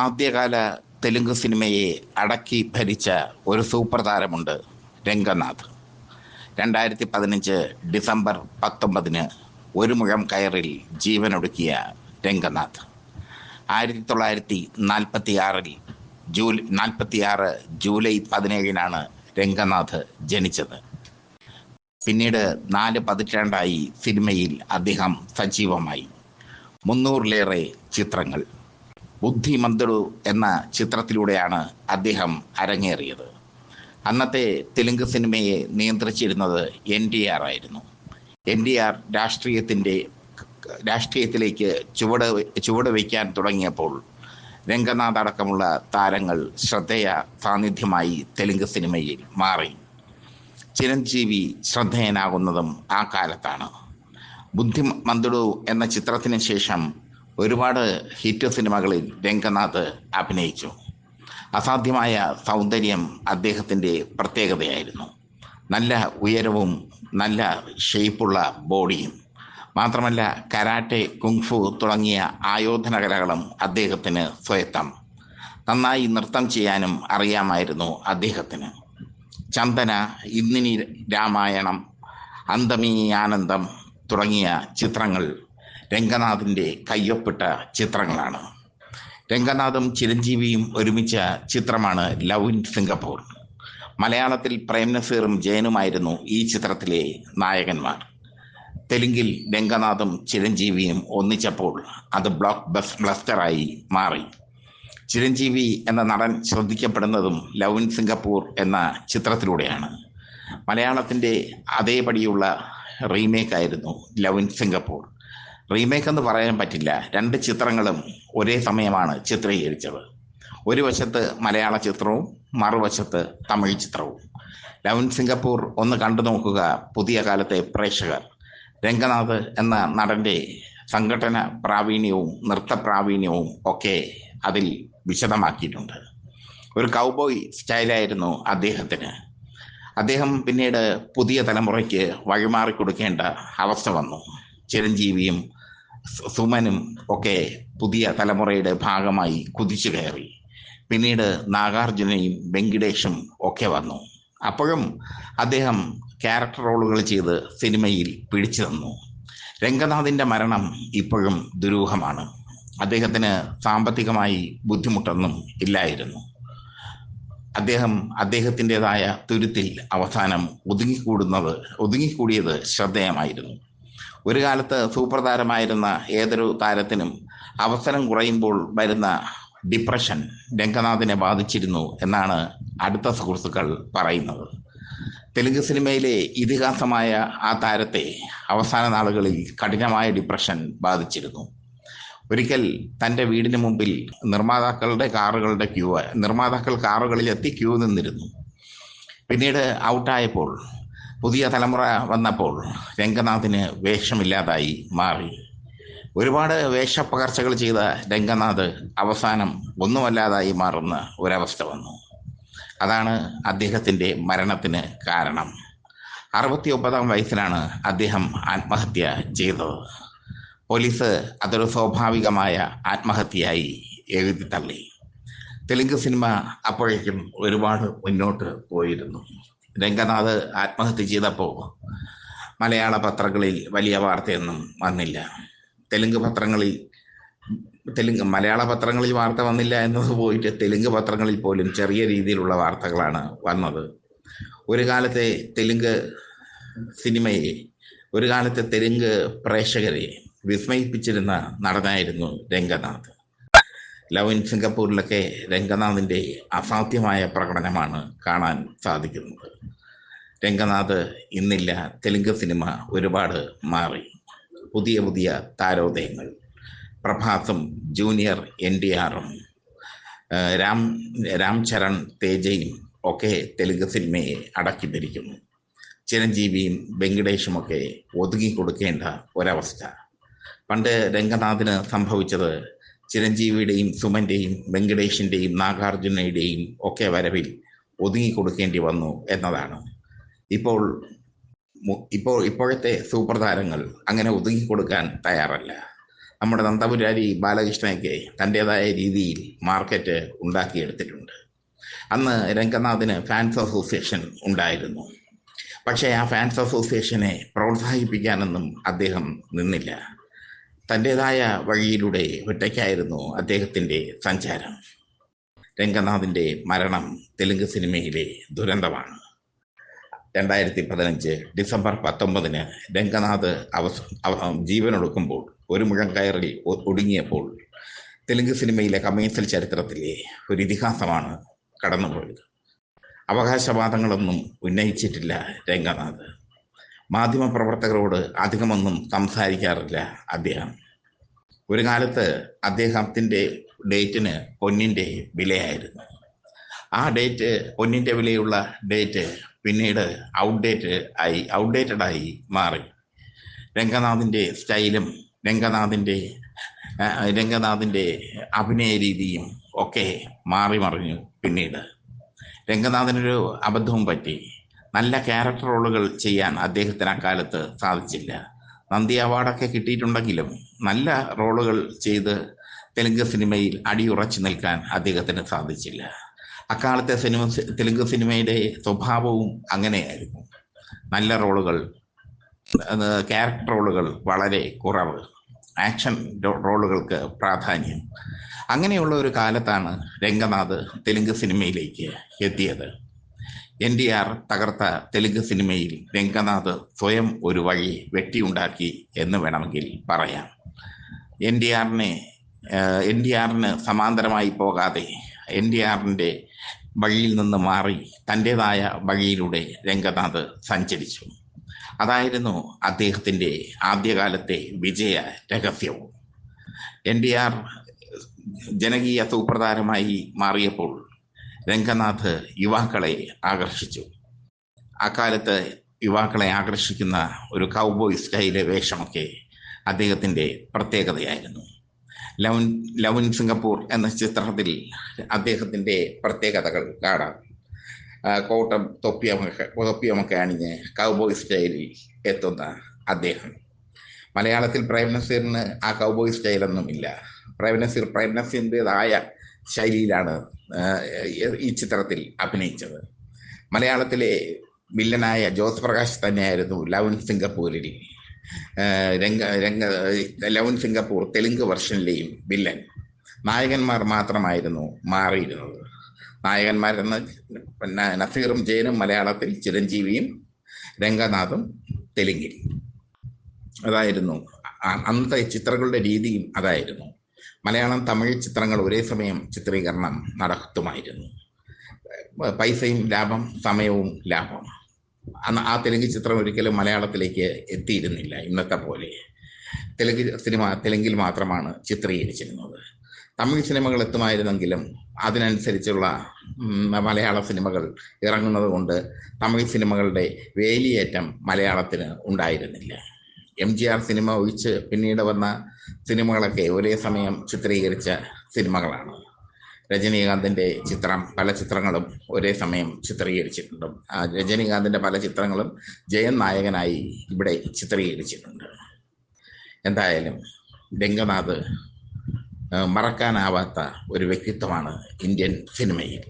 ആദ്യകാല തെലുങ്ക് സിനിമയെ അടക്കി ഭരിച്ച ഒരു സൂപ്പർ താരമുണ്ട്, രംഗനാഥ്. 2015 ഡിസംബർ 19 ഒരു മുഴം കയറിൽ ജീവനൊടുക്കിയ രംഗനാഥ് 1946 ജൂലൈ 17 രംഗനാഥ് ജനിച്ചത്. പിന്നീട് 4 പതിറ്റാണ്ടായി സിനിമയിൽ അദ്ദേഹം സജീവമായി. 300-ലേറെ ചിത്രങ്ങൾ. ബുദ്ധിമന്തുഡു എന്ന ചിത്രത്തിലൂടെയാണ് അദ്ദേഹം അരങ്ങേറിയത്. അന്നത്തെ തെലുങ്ക് സിനിമയെ നിയന്ത്രിച്ചിരുന്നത് NTR ആയിരുന്നു. NTR രാഷ്ട്രീയത്തിലേക്ക് ചുവട് വയ്ക്കാൻ തുടങ്ങിയപ്പോൾ രംഗനാഥ് അടക്കമുള്ള താരങ്ങൾ ശ്രദ്ധേയ സാന്നിധ്യമായി തെലുങ്ക് സിനിമയിൽ മാറി. ചിരഞ്ജീവി ശ്രദ്ധേയനാകുന്നതും ആ കാലത്താണ്. ബുദ്ധിമന്തുഡു എന്ന ചിത്രത്തിന് ശേഷം ഒരുപാട് ഹിറ്റ് സിനിമകളിൽ രംഗനാഥ് അഭിനയിച്ചു. അസാധ്യമായ സൗന്ദര്യം അദ്ദേഹത്തിൻ്റെ പ്രത്യേകതയായിരുന്നു. നല്ല ഉയരവും നല്ല ഷേപ്പുള്ള ബോഡിയും. മാത്രമല്ല, കരാട്ടെ, കുങ്ഫു തുടങ്ങിയ ആയോധന കലകളും അദ്ദേഹത്തിന് സ്വായത്തം. നന്നായി നൃത്തം ചെയ്യാനും അറിയാമായിരുന്നു അദ്ദേഹത്തിന്. ചന്ദന, ഇന്നിനി രാമായണം, അന്തമീ ആനന്ദം തുടങ്ങിയ ചിത്രങ്ങൾ രംഗനാഥിൻ്റെ കയ്യൊപ്പിട്ട ചിത്രങ്ങളാണ്. രംഗനാഥും ചിരഞ്ജീവിയും ഒരുമിച്ച ചിത്രമാണ് ലവ് ഇൻ സിംഗപ്പൂർ. മലയാളത്തിൽ പ്രേം നസീറും ജയനുമായിരുന്നു ഈ ചിത്രത്തിലെ നായകന്മാർ. തെലുങ്കിൽ രംഗനാഥും ചിരഞ്ജീവിയും ഒന്നിച്ചപ്പോൾ അത് ബ്ലോക്ക് ബസ്റ്ററായി മാറി. ചിരഞ്ജീവി എന്ന നടൻ ശ്രദ്ധിക്കപ്പെടുന്നതും ലവ് ഇൻ സിംഗപ്പൂർ എന്ന ചിത്രത്തിലൂടെയാണ്. മലയാളത്തിൻ്റെ അതേപടിയുള്ള റീമേക്കായിരുന്നു ലവ് ഇൻ സിംഗപ്പൂർ. റീമേക്ക് എന്ന് പറയാൻ പറ്റില്ല, 2 ചിത്രങ്ങളും ഒരേ സമയമാണ് ചിത്രീകരിച്ചത്. ഒരു വശത്ത് മലയാള ചിത്രവും മറുവശത്ത് തമിഴ് ചിത്രവും. ലവ് ഇൻ സിംഗപ്പൂർ ഒന്ന് കണ്ടു നോക്കുക പുതിയ കാലത്തെ പ്രേക്ഷകർ. രംഗനാഥ് എന്ന നടൻ്റെ സംഘടന പ്രാവീണ്യവും നൃത്ത പ്രാവീണ്യവും ഒക്കെ അതിൽ വിശദമാക്കിയിട്ടുണ്ട്. ഒരു കൗബോയ് സ്റ്റൈലായിരുന്നു അദ്ദേഹത്തിന്. അദ്ദേഹം പിന്നീട് പുതിയ തലമുറയ്ക്ക് വഴിമാറി കൊടുക്കേണ്ട അവസ്ഥ വന്നു. ചിരഞ്ജീവിയും സുമനും ഒക്കെ പുതിയ തലമുറയുടെ ഭാഗമായി കുതിച്ചു കയറി. പിന്നീട് നാഗാർജുനയും വെങ്കിടേഷും ഒക്കെ വന്നു. അപ്പോഴും അദ്ദേഹം ക്യാരക്ടർ റോളുകൾ ചെയ്ത് സിനിമയിൽ പിടിച്ചു തന്നു. രംഗനാഥിൻ്റെ മരണം ഇപ്പോഴും ദുരൂഹമാണ്. അദ്ദേഹത്തിന് സാമ്പത്തികമായി ബുദ്ധിമുട്ടൊന്നും ഇല്ലായിരുന്നു. അദ്ദേഹത്തിൻ്റെതായ തുരുത്തിൽ അവസാനം ഒതുങ്ങിക്കൂടിയത് ശ്രദ്ധേയമായിരുന്നു. ഒരു കാലത്ത് സൂപ്പർ താരമായിരുന്ന ഏതൊരു താരത്തിനും അവസരം കുറയുമ്പോൾ വരുന്ന ഡിപ്രഷൻ രംഗനാഥിനെ ബാധിച്ചിരുന്നു എന്നാണ് അടുത്ത സുഹൃത്തുക്കൾ പറയുന്നത്. തെലുങ്ക് സിനിമയിലെ ഇതിഹാസമായ ആ താരത്തെ അവസാന നാളുകളിൽ കഠിനമായ ഡിപ്രഷൻ ബാധിച്ചിരുന്നു. ഒരിക്കൽ തൻ്റെ വീടിന് മുമ്പിൽ നിർമ്മാതാക്കൾ കാറുകളിലെത്തി ക്യൂ നിന്നിരുന്നു. പിന്നീട് ഔട്ടായപ്പോൾ പുതിയ തലമുറ വന്നപ്പോൾ രംഗനാഥിന് വേഷമില്ലാതായി മാറി. ഒരുപാട് വേഷപ്പകർച്ചകൾ ചെയ്ത രംഗനാഥ് അവസാനം ഒന്നുമല്ലാതായി മാറുന്ന ഒരവസ്ഥ വന്നു. അതാണ് അദ്ദേഹത്തിൻ്റെ മരണത്തിന് കാരണം. 69-ാം വയസ്സിലാണ് അദ്ദേഹം ആത്മഹത്യ ചെയ്തത്. പോലീസ് അതൊരു സ്വാഭാവികമായ ആത്മഹത്യയായി എഴുതി തള്ളി. തെലുങ്ക് സിനിമ അപ്പോഴേക്കും ഒരുപാട് മുന്നോട്ട് പോയിരുന്നു. രംഗനാഥ് ആത്മഹത്യ ചെയ്തപ്പോൾ മലയാള പത്രങ്ങളിൽ വലിയ വാർത്തയൊന്നും വന്നില്ല. മലയാള പത്രങ്ങളിൽ വാർത്ത വന്നില്ല എന്നത് പോയിട്ട് തെലുങ്ക് പത്രങ്ങളിൽ പോലും ചെറിയ രീതിയിലുള്ള വാർത്തകളാണ് വന്നത്. ഒരു കാലത്തെ തെലുങ്ക് സിനിമയെ, ഒരു കാലത്തെ തെലുങ്ക് പ്രേക്ഷകരെ വിസ്മയിപ്പിച്ചിരുന്ന നടനായിരുന്നു രംഗനാഥ്. ലവ് ഇൻ സിംഗപ്പൂരിലൊക്കെ രംഗനാഥിൻ്റെ അസാധ്യമായ പ്രകടനമാണ് കാണാൻ സാധിക്കുന്നത്. രംഗനാഥ് ഇന്നില്ല. തെലുങ്ക് സിനിമ ഒരുപാട് മാറി. പുതിയ താരോദയങ്ങൾ. പ്രഭാസും ജൂനിയർ NTRും രാം ചരൺ തേജയും ഒക്കെ തെലുങ്ക് സിനിമയെ അടക്കി ഭരിക്കുന്നു. ചിരഞ്ജീവിയും വെങ്കിടേഷുമൊക്കെ ഒതുങ്ങിക്കൊടുക്കേണ്ട ഒരവസ്ഥ. പണ്ട് രംഗനാഥിന് സംഭവിച്ചത് ചിരഞ്ജീവിയുടെയും സുമൻ്റെയും വെങ്കടേഷിൻ്റെയും നാഗാർജുനയുടെയും ഒക്കെ വരവിൽ ഒതുങ്ങിക്കൊടുക്കേണ്ടി വന്നു എന്നതാണ്. ഇപ്പോഴത്തെ സൂപ്പർ താരങ്ങൾ അങ്ങനെ ഒതുങ്ങിക്കൊടുക്കാൻ തയ്യാറല്ല. നമ്മുടെ നന്ദപുരാരി ബാലകൃഷ്ണയ്ക്ക് തൻ്റെതായ രീതിയിൽ മാർക്കറ്റ് ഉണ്ടാക്കിയെടുത്തിട്ടുണ്ട്. അന്ന് രംഗനാഥിന് ഫാൻസ് അസോസിയേഷൻ ഉണ്ടായിരുന്നു. പക്ഷേ ആ ഫാൻസ് അസോസിയേഷനെ പ്രോത്സാഹിപ്പിക്കാനൊന്നും അദ്ദേഹം നിന്നില്ല. തൻ്റെതായ വഴിയിലൂടെ ഒറ്റയ്ക്കായിരുന്നു അദ്ദേഹത്തിൻ്റെ സഞ്ചാരം. രംഗനാഥിൻ്റെ മരണം തെലുങ്ക് സിനിമയിലെ ദുരന്തമാണ്. 2015 ഡിസംബർ 19 രംഗനാഥ് ജീവനൊടുക്കുമ്പോൾ, ഒരു മുഴം കയറിൽ ഒടുങ്ങിയപ്പോൾ തെലുങ്ക് സിനിമയിലെ കമേഴ്സ്യൽ ചരിത്രത്തിലെ ഒരു ഇതിഹാസമാണ് കടന്നുപോയത്. അവകാശവാദങ്ങളൊന്നും ഉന്നയിച്ചിട്ടില്ല രംഗനാഥ്. മാധ്യമപ്രവർത്തകരോട് അധികമൊന്നും സംസാരിക്കാറില്ല അദ്ദേഹം. ഒരു കാലത്ത് അദ്ദേഹത്തിൻ്റെ ഡേറ്റിന് പൊന്നിൻ്റെ വിലയായിരുന്നു. ആ ഡേറ്റ്, പൊന്നിൻ്റെ വിലയുള്ള ഡേറ്റ് പിന്നീട് ഔട്ട്ഡേറ്റഡ് ആയി മാറി. രംഗനാഥിൻ്റെ സ്റ്റൈലും രംഗനാഥിൻ്റെ അഭിനയ രീതിയും ഒക്കെ മാറി മറിഞ്ഞു. പിന്നീട് രംഗനാഥനൊരു അബദ്ധവും പറ്റി. നല്ല ക്യാരക്ടർ റോളുകൾ ചെയ്യാൻ അദ്ദേഹത്തിന് അക്കാലത്ത് സാധിച്ചില്ല. നന്ദി അവാർഡൊക്കെ കിട്ടിയിട്ടുണ്ടെങ്കിലും നല്ല റോളുകൾ ചെയ്ത് തെലുങ്ക് സിനിമയിൽ അടിയുറച്ചു നിൽക്കാൻ അദ്ദേഹത്തിന് സാധിച്ചില്ല. അക്കാലത്തെ തെലുങ്ക് സിനിമയുടെ സ്വഭാവവും അങ്ങനെയായിരുന്നു. നല്ല റോളുകൾ, ക്യാരക്ടർ റോളുകൾ വളരെ കുറവ്, ആക്ഷൻ റോളുകൾക്ക് പ്രാധാന്യം. അങ്ങനെയുള്ള ഒരു കാലത്താണ് രംഗനാഥ് തെലുങ്ക് സിനിമയിലേക്ക് എത്തിയത്. NTR തകർത്ത തെലുങ്ക് സിനിമയിൽ രംഗനാഥ് സ്വയം ഒരു വഴി വെട്ടിയുണ്ടാക്കി എന്ന് വേണമെങ്കിൽ പറയാം. NTRന് സമാന്തരമായി പോകാതെ NTRന്റെ വഴിയിൽ നിന്ന് മാറി തൻ്റെതായ വഴിയിലൂടെ രംഗനാഥ് സഞ്ചരിച്ചു. അതായിരുന്നു അദ്ദേഹത്തിൻ്റെ ആദ്യകാലത്തെ വിജയ രഹസ്യവും. NTR ജനകീയ സൂപ്രധാനമായി മാറിയപ്പോൾ രംഗനാഥ് യുവാക്കളെ ആകർഷിച്ചു. അക്കാലത്ത് യുവാക്കളെ ആകർഷിക്കുന്ന ഒരു കൗബോയ് സ്റ്റൈല് വേഷമൊക്കെ അദ്ദേഹത്തിൻ്റെ പ്രത്യേകതയായിരുന്നു. ലവ് ഇൻ സിംഗപ്പൂർ എന്ന ചിത്രത്തിൽ അദ്ദേഹത്തിൻ്റെ പ്രത്യേകതകൾ കാണാം. കോട്ടം തൊപ്പിയുമൊക്കെ അണിഞ്ഞ് കൗബോയ് സ്റ്റൈലിൽ എത്തുന്ന അദ്ദേഹം. മലയാളത്തിൽ പ്രേംനസീറിന് ആ കൗബോയ് സ്റ്റൈലൊന്നുമില്ല. പ്രേംനസീറിൻ്റെതായ ശൈലിയിലാണ് ഈ ചിത്രത്തിൽ അഭിനയിച്ചത്. മലയാളത്തിലെ വില്ലനായ ജോസ് പ്രകാശ് തന്നെയായിരുന്നു ലവ് ഇൻ സിംഗപ്പൂരിൽ ലവ് ഇൻ സിംഗപ്പൂർ തെലുങ്ക് വെർഷനിലെയും വില്ലൻ. നായകന്മാർ മാത്രമായിരുന്നു മാറിയിരുന്നത്. നായകന്മാരെന്ന് നസീറും ജയനും മലയാളത്തിൽ, ചിരഞ്ജീവിയും രംഗനാഥും തെലുങ്കിൽ. അതായിരുന്നു അന്നത്തെ ചിത്രങ്ങളുടെ രീതിയും അതായിരുന്നു. മലയാളം തമിഴ് ചിത്രങ്ങൾ ഒരേ സമയം ചിത്രീകരണം നടത്തുമായിരുന്നു. പൈസയും ലാഭം, സമയവും ലാഭം. ആ തെലുങ്ക് ചിത്രം ഒരിക്കലും മലയാളത്തിലേക്ക് എത്തിയിരുന്നില്ല ഇന്നത്തെ പോലെ. തെലുങ്കിൽ മാത്രമാണ് ചിത്രീകരിച്ചിരുന്നത്. തമിഴ് സിനിമകൾ എത്തുമായിരുന്നെങ്കിലും അതിനനുസരിച്ചുള്ള മലയാള സിനിമകൾ ഇറങ്ങുന്നത് കൊണ്ട് തമിഴ് സിനിമകളുടെ വേലിയേറ്റം മലയാളത്തിന് ഉണ്ടായിരുന്നില്ല. MGR സിനിമ ഒഴിച്ച് പിന്നീട് വന്ന സിനിമകളൊക്കെ ഒരേ സമയം ചിത്രീകരിച്ച സിനിമകളാണ്. രജനീകാന്തിൻ്റെ പല ചിത്രങ്ങളും ഒരേ സമയം ചിത്രീകരിച്ചിട്ടുണ്ട്. രജനീകാന്തിൻ്റെ പല ചിത്രങ്ങളും ജയൻ നായകനായി ഇവിടെ ചിത്രീകരിച്ചിട്ടുണ്ട്. എന്തായാലും രംഗനാഥ് മറക്കാനാവാത്ത ഒരു വ്യക്തിത്വമാണ് ഇന്ത്യൻ സിനിമയിൽ.